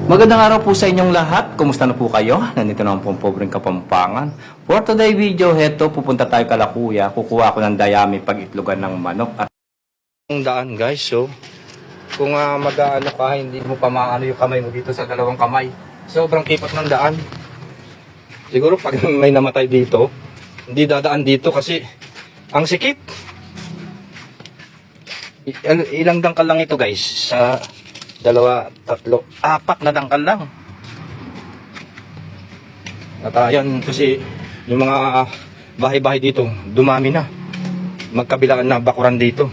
Magandang araw po sa inyong lahat. Kumusta na po kayo? Nandito naman po ang pobreng Kapampangan. For today video, heto, pupunta tayo kala kuya. Kukuha ko ng dayami pag-itlogan ng manok. At ang daan guys, so kung mag-aano ka, hindi mo pa maano yung kamay mo dito sa dalawang kamay. Sobrang kipot ng daan. Siguro pag may namatay dito, hindi dadaan dito kasi ang sikip. Ilang dangkal lang ito guys? Sa dalawa, tatlo, apat na dangkal lang. At ayan, kasi yung mga bahay-bahay dito, dumami na. Magkabilaan na bakuran dito.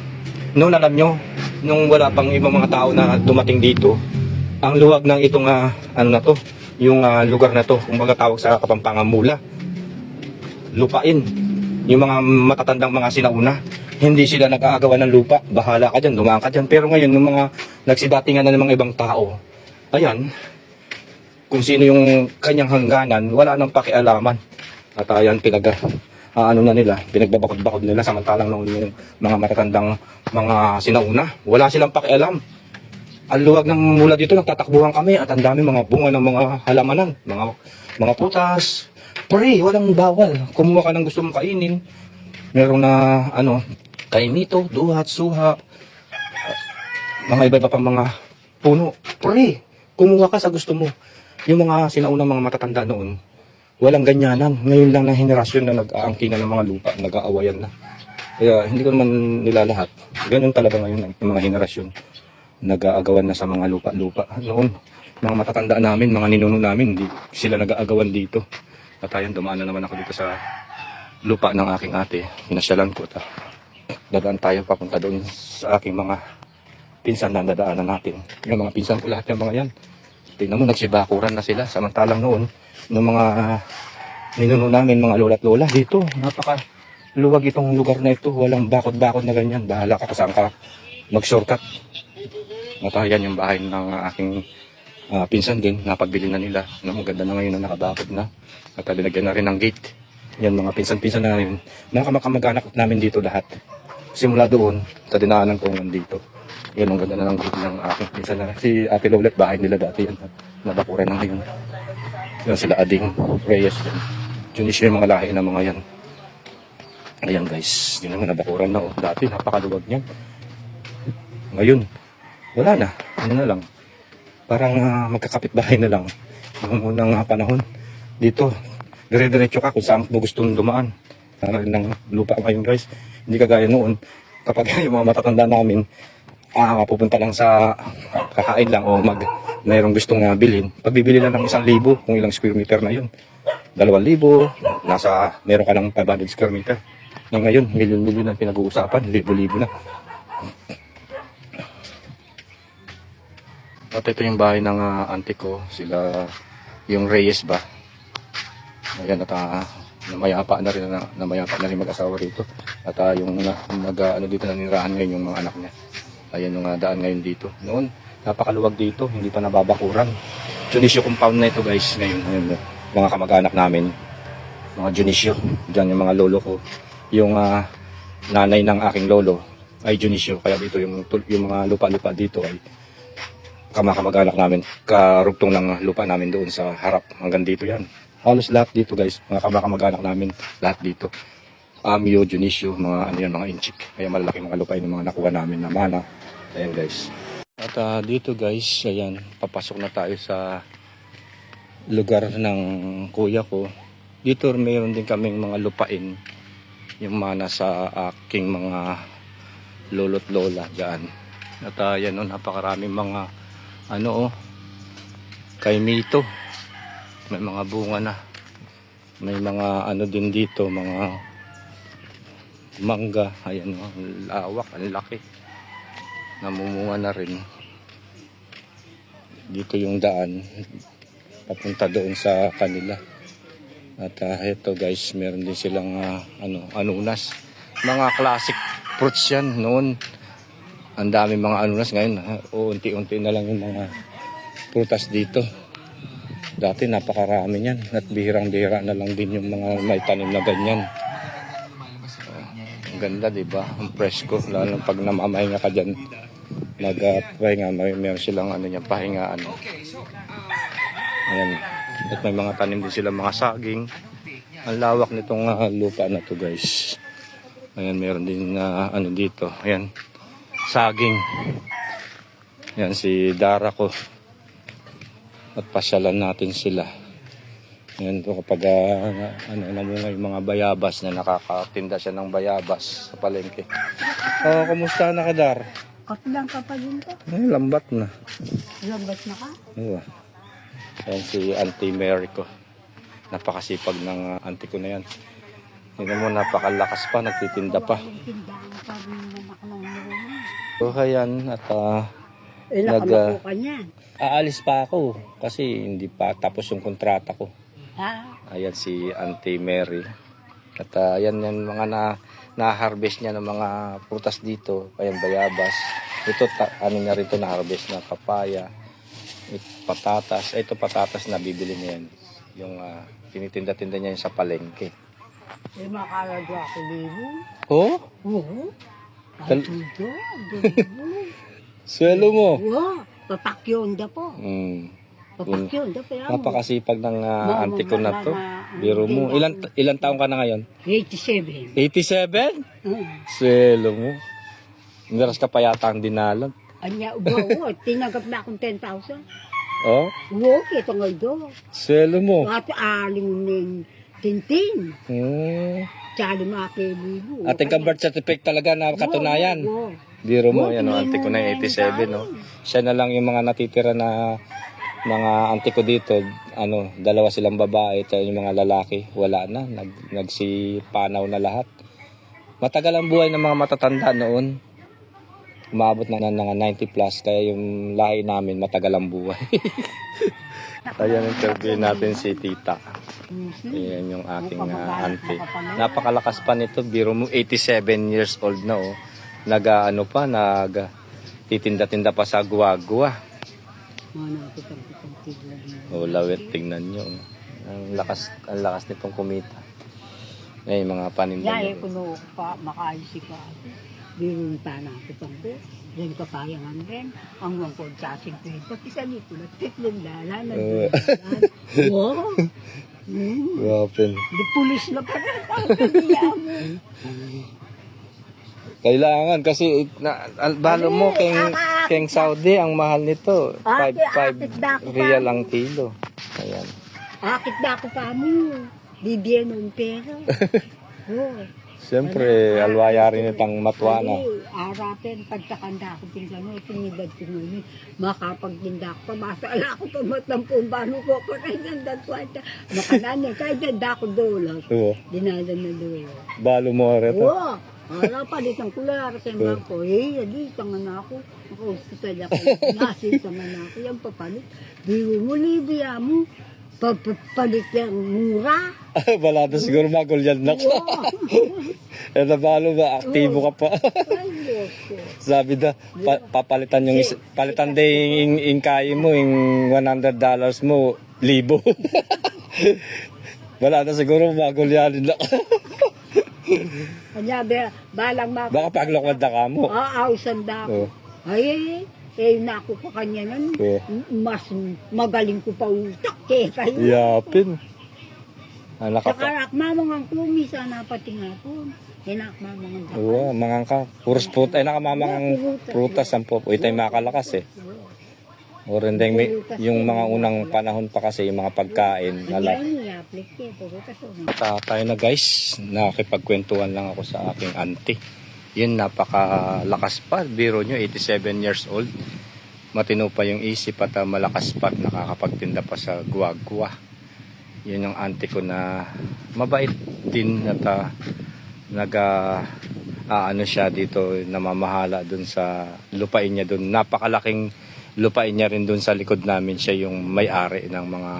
Noon alam nyo, nung wala pang ibang mga tao na dumating dito, ang luwag ng itong ano na to, yung lugar na to, kung tawag sa Kapampangan Mula, lupain. Yung mga matatandang mga sinauna, hindi sila nag-aagawan ng lupa. Bahala ka dyan, dumaan ka dyan. Pero ngayon, yung mga nagsidatingan na ng mga ibang tao, ayan, kung sino yung kanyang hangganan, wala nang pakialaman. At ayan, ano na nila, pinagbabakod-bakod nila, samantalang noon yung mga matatandang mga sinauna, wala silang pakialam. Ang luwag ng mula dito, nagtatakbuhan kami at ang dami mga bunga ng mga halamanan, mga putas. Pre, walang bawal. Kumuha ka ng gusto mong kainin. Meron na kainito, duhat, suha, mga iba-iba pang mga puno. Pre, kumuha ka sa gusto mo. Yung mga sinaunang mga matatanda noon, walang ganyanan. Ngayon lang ng henerasyon na nag-aangkingan ng mga lupa, nag-aawayan na. Kaya hindi ko naman nilalahat. Ganun talaga ngayon yung mga henerasyon. Nag-aagawan na sa mga lupa-lupa. Noon, mga matatanda namin, mga ninuno namin, hindi sila nag-aagawan dito. At ayan, dumaan na naman ako dito sa lupa ng aking ate. Pinasyalan ko. Dadaan tayo papunta doon sa aking mga pinsan na dadaanan natin. Yung mga pinsan ko lahat yung mga yan. Tingnan mo, nagsibakuran na sila. Samantalang noon, ng mga ninuno namin, mga lola't lola, dito, napaka-luwag itong lugar na ito. Walang bakod-bakod na ganyan. Bahala ka saan ka mag-shortcut. At ayan yung bahay ng aking pinsan din. Napagbili na nila. Maganda na ngayon na nakabakod na. At linagyan na rin ng gate. Yan mga pinsan-pinsan namin. Mga kamag-anak namin dito lahat. Simula doon, sa dinaanan ko nandito. Yan ang ganda na ng gate ng aking pinsan na. Si Ate Lolet, bahay nila dati yan. Nabakuran na ngayon. Yan sila Ading, Reyes. Junis yung mga lahi na mga yan. Ayan guys, yun naman nabakuran na. Dati napakaluwag niyan. Ngayon, wala na. Ano na lang. Parang magkakapit-bahay na lang. Noong unang panahon. Dito, dire-diretso ka kung saan mo gustong dumaan. Ng lupa ngayon guys. Hindi kagaya noon. Kapag yung mga matatanda namin, pupunta lang sa kakain lang o mayroong gustong bilhin. Pagbibili lang ng 1,000 kung ilang square meter na yun. 2,000, meron ka ng 500 square meter. Ngayon, milyon-milyon ang pinag-uusapan. Libo-libo na. At ito yung bahay ng auntie ko. Sila, yung Reyes ba? Ayan, at namayapa na rin mag-asawa rito. At yung dito naninirahan ngayon yung mga anak niya. Ayan yung daan ngayon dito. Noon, napakaluwag dito, hindi pa nababakuran. Junisyo compound na ito guys ngayon. Ayun, mga kamag-anak namin, mga Junisyo. Diyan yung mga lolo ko. Yung nanay ng aking lolo ay Junisyo. Kaya dito yung mga lupa-lupa dito ay kamag-anak namin. Karugtong ng lupa namin doon sa harap. Hanggang dito yan. Halos lahat dito guys, mga kamag-anak namin, lahat dito. Amio, Junisyo, mga mga inchik. Kaya malalaki mga lupa yung mga nakuha namin na mana. Ayan guys. At dito guys, ayan, papasok na tayo sa lugar ng kuya ko. Dito mayroon din kaming mga lupain. Yung mana sa aking mga lolo't lola dyan. At ayan, napakaraming mga kay Mito. May mga bunga na. May mga din dito, mga mangga. Ayan, ang lawak, ang laki. Namumunga na rin. Dito yung daan papunta doon sa kanila. At ito guys, meron din silang anunas. Mga classic fruits yan noon. Ang dami mga anunas ngayon. Unti-unti na lang yung mga prutas dito. Dati napakarami niyan at bihirang-bihira na lang din yung mga may tanim na ganyan. Ang ganda, 'di ba? Ang presko, lalo pag namamahinga ka diyan. nagpahinga. Meron silang ano niya, pahingaan. Ayan. At may mga tanim din sila, mga saging. Ang lawak nitong lupa na to, guys. Ayan, meron din ano dito. Ayan, saging. Ayan, si Dara ko. At pasyalan natin sila. Ayan po kapag namunga yung mga bayabas na nakakatinda siya ng bayabas sa palengke. Oh, kumusta na ka, Dar? Kapilang ka pa din to. Ay, lambat na. Lambat na ka? Oo. Ayan si Auntie Mary ko. Napakasipag ng auntie ko na yan. Hindi mo, napakalakas pa, nagtitinda pa. Tindahan pa rin naman ako ng marunong. So, ayan, at Nakamako ka niyan. aalis pa ako kasi hindi pa tapos yung kontrata ko. Ha? Ayan si Auntie Mary. At ayan yung mga na-harvest niya ng mga prutas dito. Ayan, bayabas. Ito, ano na rin ito, na-harvest na papaya. Patatas. Ito patatas na bibili niya yan. Yung tinitinda-tinda niya yun sa palengke. Eh, makalagwa ako libo. Oh? Oo. Tal- Ay, tudo. Swelo mo. Oo. Papakyon da po. Papakyon da po yan. Napakasipag ng auntie ko na to. Biro mo. Ilan taong ka na ngayon? 87. 87? Oo. Swelo mo. Meras ka pa yata ang dinalan. Anya, oo. Tinagap na akong 10,000. Oh? Oo, kita nga do. Swelo mo. At aling ng tintin. Tsali mga kilibo. At yung birth certificate talaga na katunayan. Oo. Biro mo, yan o, auntie ko na yung 87, no? Siya na lang yung mga natitira na mga auntie ko dito, ano, dalawa silang babae, at yung mga lalaki, wala na, nagsipanaw na lahat. Matagal ang buhay ng mga matatanda noon. Umabot na ng 90 plus, kaya yung lahi namin matagal ang buhay. Ayan, interview natin si Tita. Ayan yung aking auntie. Napakalakas pa nito, biro mo, 87 years old na, oh. Titinda-tinda pa sa guwa-guwa. Oh, lawit, tingnan nyo. Ang lakas nitong kumita. Ay, mga paninda. Yaya ko no pa makaisi ka. Biro pa na ako tambo. Diyan ka payangan din. Ang mga ko sa 50. Isa dito na titlong dala na. Wow. Wapin. Di pulis na pa rin. Kailangan kasi balo mo keng Saudi ang mahal nito. 5 real ang kilo. Ayan. Akit na ako pa mo. Bibigyan ng pera. Siyempre, alwaya rin itang matuana. Arapin, pagkakanda ako pinagano, tinibad ko ngayon. Makapagtinda ko pa, masala ako pa matampong bano ko. Kaya ganda ko ata. Makanan kahit ganda ko dolar. Dinadan na dolar. Balo mo rin ito. Oo. Ara pa ditang kular kay ko. Adi tangan ako. Ako-hospital ako. Nasin tangan ako. Yan papalit. Biwo mo libiya mo. Papalit yung mura. Balado siguro magulyan na ka. Eh nabalo ba? Aktibo ka pa. Sabi na, papalitan yung palitan din yung kain mo, yung $100 mo, 1,000. Wala na siguro magulyanin na. Kanya, balang maka. Baka paglokad na ka mo. Sanda ko. Ay, naku ko kanya nun. Mas magaling ko pa utak kaya kayo. Yapin. Saka akmamangang kumisa na pati nga po. Hinakmamangang dapat. Oo, mangang ka. Puros puta. Ay, nakamamangang prutas. Ito yung makalakas eh. O rin din, yung mga unang panahon pa kasi, yung mga pagkain. Tayo na guys, nakikipagkwentuhan lang ako sa aking auntie. Yun, napakalakas pa. Biro nyo, 87 years old. Matino pa yung isip at malakas pa at nakakapagtinda pa sa guwa-guwa. Yun yung auntie ko na mabait din at ano siya dito, namamahala dun sa lupain niya dun. Napakalaking lupain niya rin dun sa likod namin. Siya yung may-ari ng mga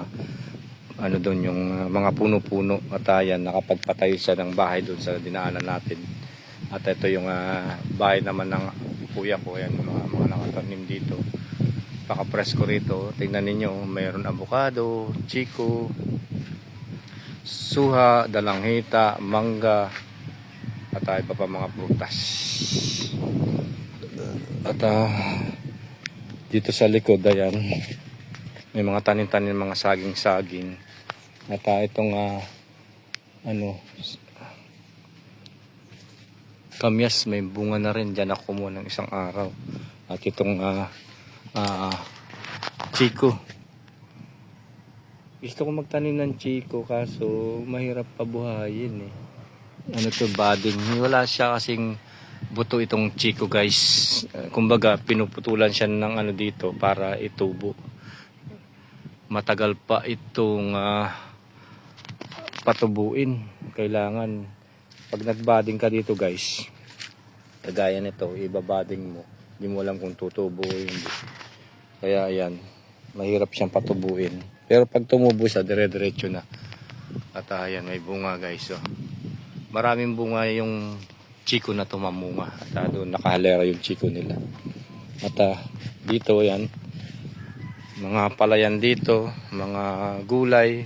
ano dun, yung mga puno-puno. At ayan, nakapagpatayo siya ng bahay dun sa dinaanan natin. At ito yung bahay naman ng kuya ko. Ayan, mga nakatanim dito. Paka-presko rito. Tingnan ninyo, mayroon avocado, chiko, suha, dalanghita, mangga, at iba pa mga prutas. At dito sa likod, ayan, may mga tanim-tanim, mga saging-saging. At itong kamyas, may bunga na rin. Diyan ako kumuha ng isang araw. At itong chiko. Gusto ko magtanim ng chiko kaso mahirap pabuhayin eh. Ano to, budding. Wala siya kasing buto itong chiko guys. Kumbaga pinuputulan siya ng ano dito para itubo. Matagal pa itong patubuin. Kailangan pag nagbudding ka dito guys, kagaya nito, ibabudding mo. Hindi mo alam kung tutubo o hindi. Kaya ayan, mahirap siyang patubuin. Pero pag tumubo siya, dire-diretso na. At ayan, may bunga guys. Oh. Maraming bunga yung chiko na tumamunga. At doon nakahalera yung chiko nila. At dito yan, mga palayan dito, mga gulay.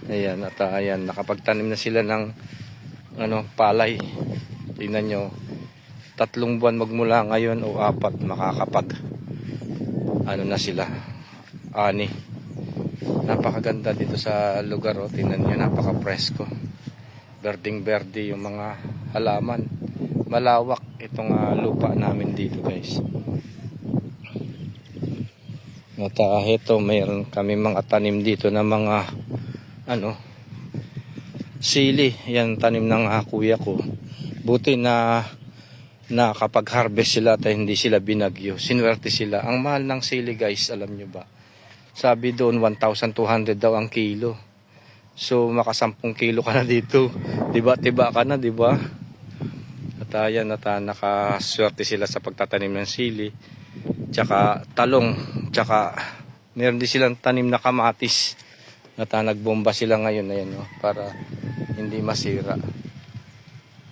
Ayan, at ayan, nakapagtanim na sila ng palay. Tingnan nyo, 3 buwan magmula ngayon o 4 makakapag na sila, ani. Napakaganda dito sa lugar, oh. Tingnan nyo, napaka-presko. Berding-berde yung mga halaman. Malawak itong lupa namin dito guys. At ito, mayroon kami mga tanim dito na mga sili. Yan tanim ng kuya ko. Buti na kapag harvest sila at hindi sila binagyo. Sinuwerte sila. Ang mahal ng sili guys, alam nyo ba? Sabi doon 1,200 daw ang kilo. So maka 10 kilo ka na dito. Tiba ka na, diba? At ayan, nakaswerte sila sa pagtatanim ng sili. Tsaka talong. Tsaka meron din silang tanim na kamatis. At nagbomba sila ngayon, ayan, para hindi masira.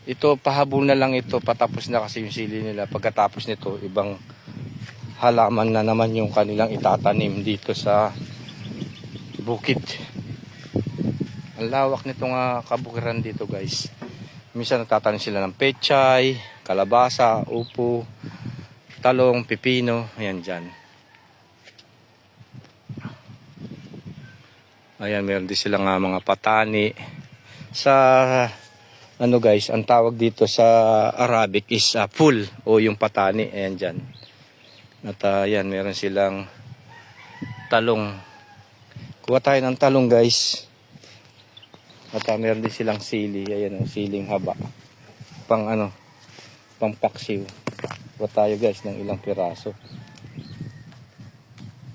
Ito, pahabol na lang ito, patapos na kasi yung sili nila. Pagkatapos nito, ibang halaman na naman yung kanilang itatanim dito sa bukid. Ang lawak nitong kabukiran dito guys. Minsan nagtatanim sila ng pechay, kalabasa, upo, talong, pipino, ayan dyan. Ayan, meron din silang mga patani. Sa guys, ang tawag dito sa Arabic is full o yung patani. Ayan dyan. At ayan, meron silang talong. Kuha tayo ng talong guys. At meron din silang sili. Ayan, siling haba. Pang paksiw. Kuha tayo guys ng ilang piraso.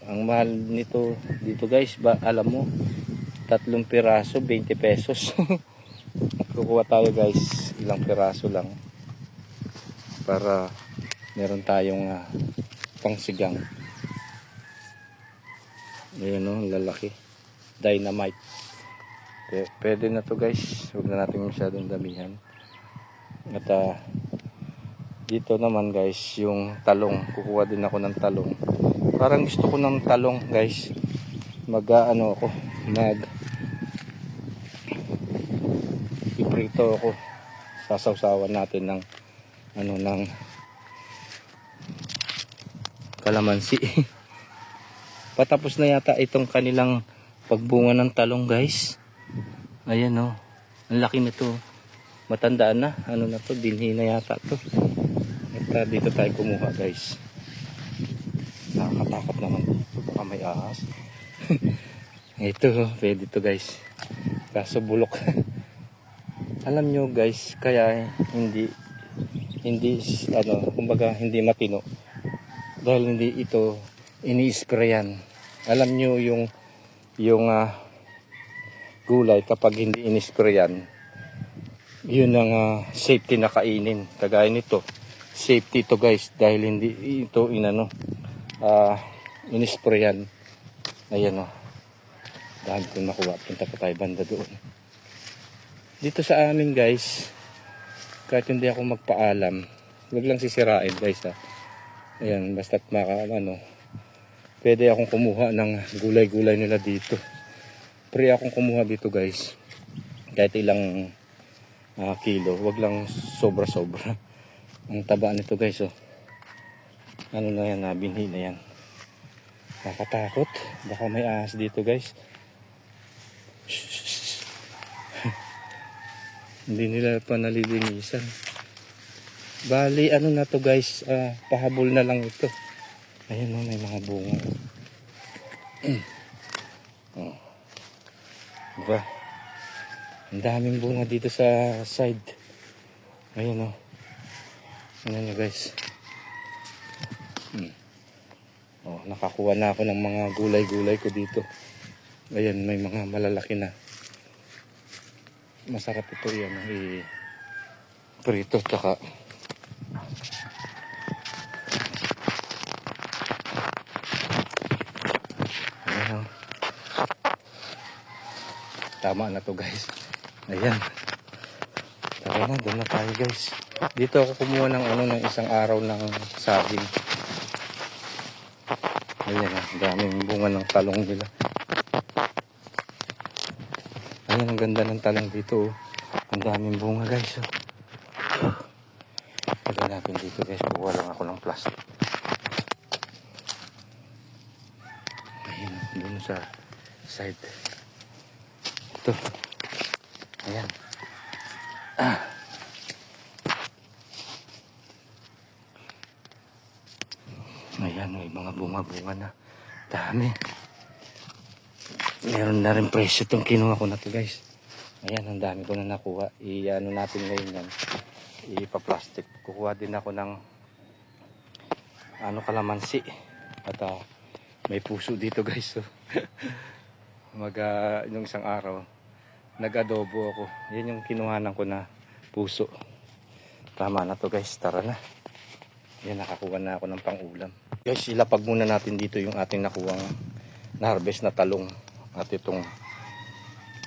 Ang mahal nito dito guys, alam mo, 3 piraso, 20 pesos. Kukuha tayo guys, ilang piraso lang para meron tayong pangsigang. Ayan, lalaki. Dynamite. Pwede na to guys, huwag na natin masyadong damihan. At dito naman guys, yung talong. Kukuha din ako ng talong. Parang gusto ko ng talong guys. Iprito ako. Sasawsawan natin ng ng kalamansi. Patapos na yata itong kanilang pagbunga ng talong guys. Ayan ang laki nito. Matandaan na. Na to, binhi na yata to. At dito tayo kumuha guys. Nakakatakot naman. Baka may ahas. Ito, pwede to guys. Kaso bulok. Alam nyo guys, kaya hindi kumbaga hindi matino. Dahil hindi ito ini-sprayan. Alam nyo yung gulay kapag hindi in-sprayan, yun ang safety na kainin. Kagaya nito, safety to guys dahil hindi ito in-sprayan. Ayan dahil kung nakuha, punta pa tayo banda doon. Dito sa amin guys, kahit hindi ako magpaalam, huwag lang sisirain guys Ayan, basta't pwede akong kumuha ng gulay-gulay nila dito. Pre akong kumuha dito guys. Kahit ilang kilo, huwag lang sobra-sobra. Ang taba nito guys, oh. Ano na yan, binhi na yan. Nakatakot. Baka may ahas dito guys. Hindi nila pa nalilinisan. Bali, ano na to guys, pahabol na lang ito. Ayan o, may mga bunga. Oh. Diba? Ang daming bunga dito sa side. Ayan o. Ayan nyo guys. Oh, nakakuha na ako ng mga gulay-gulay ko dito. Ayan, may mga malalaki na. Masarap ito yan. Prito, tsaka ayan. Tama na to guys. Ayan. Tara na, doon na tayo guys. Dito ako kumuha ng ng isang araw ng saging. Ayan, daming bunga ng talong nila. Ayan, ang ganda ng talong dito. Ang daming bunga guys. Pagka natin dito guys, buwa lang ako ng plastic. Ayan, dun sa side. Ito. Ayan. Ayan, may mga bunga-bunga na. Dami. Meron na rin presyo itong kinuha ko na to guys. Ayan, ang dami ko na nakuha. I-ano natin ngayon yan. Ipa-plastic. Kukuha din ako ng kalamansi. At may puso dito guys. So, yung isang araw, nag-adobo ako. Yan yung kinuhanan ko na puso. Tama na to guys. Tara na. Yan, nakakuha na ako ng pang-ulam. Guys, ilapag muna natin dito yung ating nakuhang na-harvest na talong at itong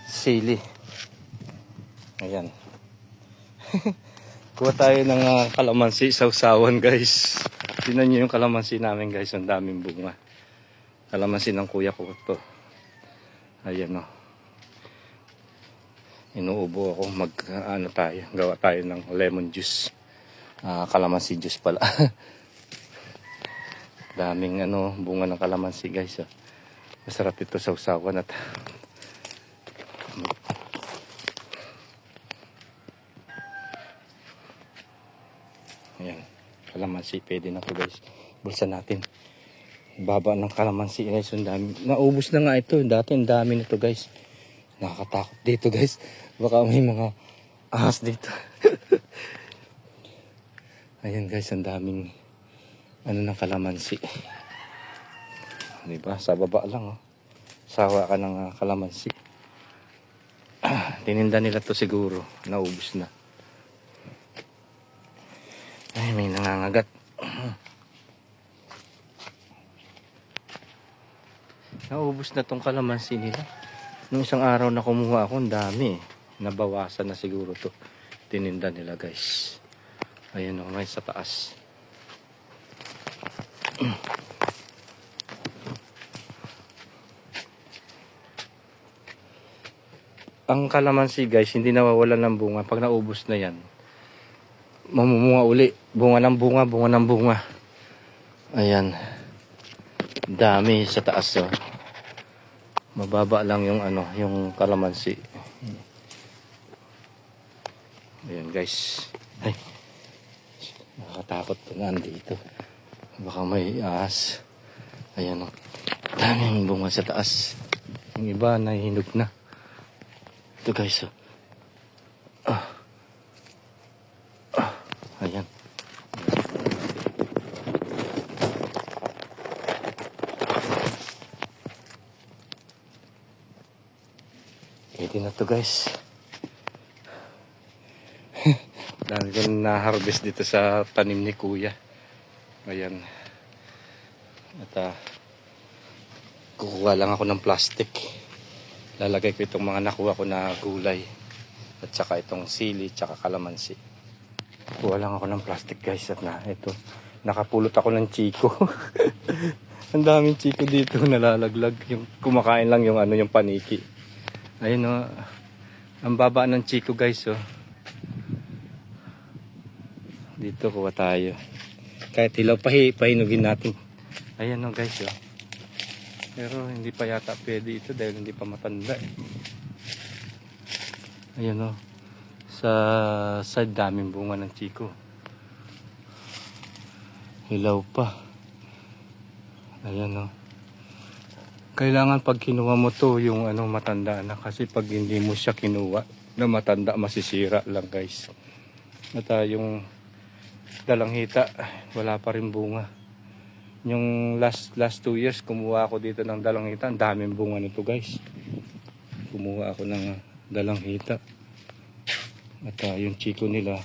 sili. Ayan. Kuha tayo ng kalamansi sa usawan guys. Tingnan nyo yung kalamansi namin guys. Ang daming bunga. Kalamansi ng kuya ko to. Ayan o. Inuubo ako. Gawa tayo ng lemon juice. Kalamansi juice pala. Daming bunga ng kalamansi guys. Masarap ito sa usawan at ayan, kalamansi pwede na to guys. Bulsa natin. Baba ng kalamansi guys. Ang dami. Naubos na nga ito. Dati ang dami nito guys. Nakakatakot dito guys. Baka may mga ahas dito. Ayan guys, ang daming ng kalamansi. Diba? Sa baba lang oh. Sawa ka ng kalamansi. Tininda nila to siguro. Naubos na. Ay, may nangangagat. Naubos na tong kalamansi nila. Nung isang araw na kumuha ako, ang dami. Nabawasan na siguro to. Tininda nila guys. Ayan o, may sa taas. Ang kalamansi guys, hindi nawawalan ng bunga. Pag naubos na yan, mamumunga uli. Bunga ng bunga, bunga ng bunga. Ayan. Dami sa taas o. Mababa lang yung yung kalamansi. Ayan guys. Ay. Nakakatakot po na andito. Baka may ahas. Ayan o. Daming bunga sa taas. Yung iba nahihinog na. Ito guys o. Ayan. Pwede na to guys. Dami ko na-harvest dito sa tanim ni kuya. Ayan. At kukuha lang ako ng plastic. Lalagay ko itong mga nakuha ko na gulay. At saka itong sili, tsaka kalamansi. Kuha lang ako ng plastic guys. At ito, nakapulot ako ng chiko. Ang daming chiko dito nalalaglag. Yung kumakain lang yung yung paniki. Ayun o. Ang baba ng chiko guys o. Dito kuha tayo. Kahit hilaw pahinugin natin. Ayan o guys. Oh. Pero hindi pa yata pwede ito dahil hindi pa matanda eh. Ayan o. Sa side daming bunga ng chiko. Hilaw pa. Ayan o. Kailangan pag kinuha mo to yung matanda na. Kasi pag hindi mo siya kinuha na matanda, masisira lang guys. At yung dalanghita, wala pa rin bunga. Yung last 2 years, kumuha ako dito ng dalanghita. Ang daming bunga nito guys. Kumuha ako ng dalanghita. At yung chiko nila,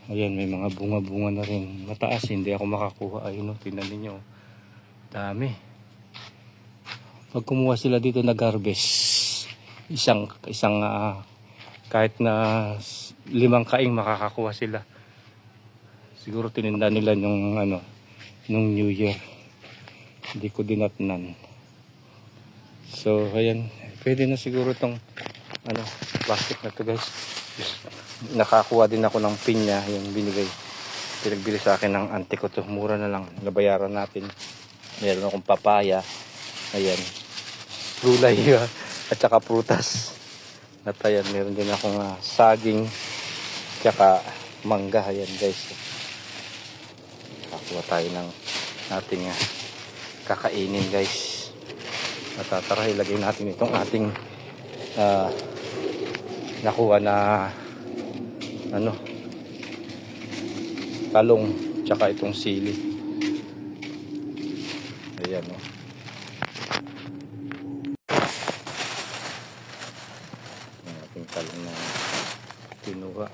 ayan, may mga bunga-bunga na rin. Mataas, hindi ako makakuha. Ayun o, tingnan ninyo. Dami. Pag kumuha sila dito nag-harvest, isang kahit na 5 kaing makakakuha sila. Siguro tininda nila nung New Year. Hindi ko dinatnan. So, ayan. Pwede na siguro itong plastic na to guys. Nakakuha din ako ng pinya, yung pinagbili sa akin ng auntie ko to. Mura na lang, nabayaran natin. Meron akong papaya, ayan, gulay at saka prutas. At ayan, meron din akong saging tsaka mangga, ayan guys. Nakakuha tayo ng ating kakainin guys. At tara, ilagay natin itong ating nakuha na talong tsaka itong sili. Ayan o. Ang ating talong na tinuha.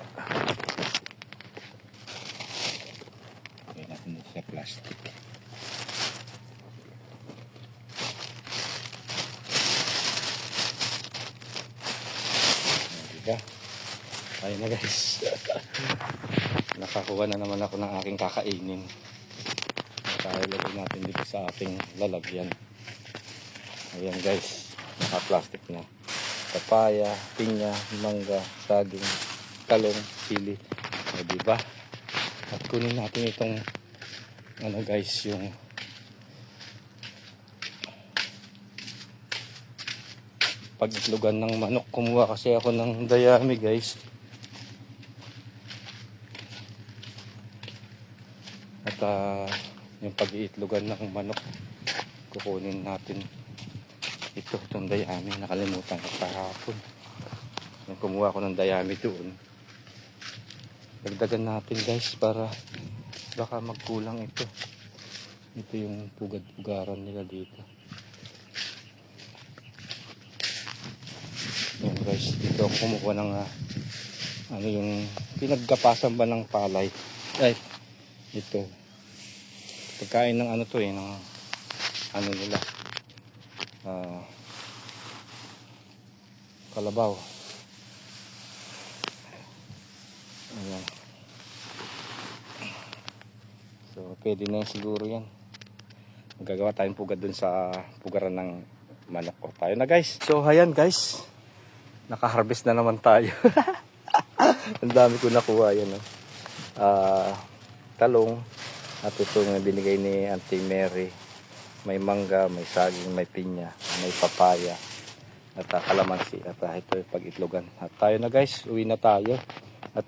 Lagay natin dito sa plastic. Diba? Ayun na guys. Nakakuha na naman ako ng aking kakainin. Ilagay natin dito sa ating lalagyan. Ayan guys, naka-plastic na. Papaya, pinya, mangga, saging, talong, sili. O diba? At kunin natin itong guys, yung pag-itlogan ng manok. Kumuha kasi ako ng dayami guys. At yung pag-iitlogan ng manok, kukunin natin itong dayami. Nakalimutan ko kahapon. Yung kumuha ko ng dayami doon, dagdagan natin guys para baka magkulang ito. Ito yung pugad-pugaran nila dito. Yan guys, dito ako kumuha ng yung pinagkapasan ba ng palay. Ay, ito pagkain ng ng nila kalabaw. Ayan. So pwede na siguro yan. Magagawa tayong pugad dun sa pugaran ng manok ko. Tayo na guys. So ayan guys, naka-harvest na naman tayo. Ang dami ko nakuha yan. Talong at itong binigay ni Auntie Mary. May mangga, may saging, may pinya, may papaya at kalamansi. At ito yung pag-itlogan. At tayo na guys, uwi na tayo. At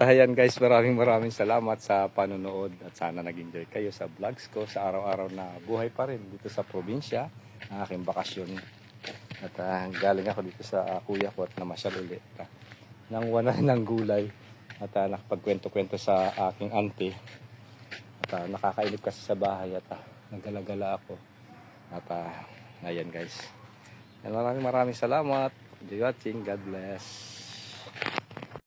ayan guys, maraming salamat sa panonood. At sana nag-enjoy kayo sa vlogs ko sa araw-araw na buhay pa rin dito sa probinsya, ang aking bakasyon. At galing ako dito sa kuya ko at namasyal ulit nang wala ng gulay. At nakapagkwento-kwento sa aking auntie. At nakakainip kasi sa bahay at naggalagala ako. At ayan guys. Maraming salamat. Enjoy watching. God bless.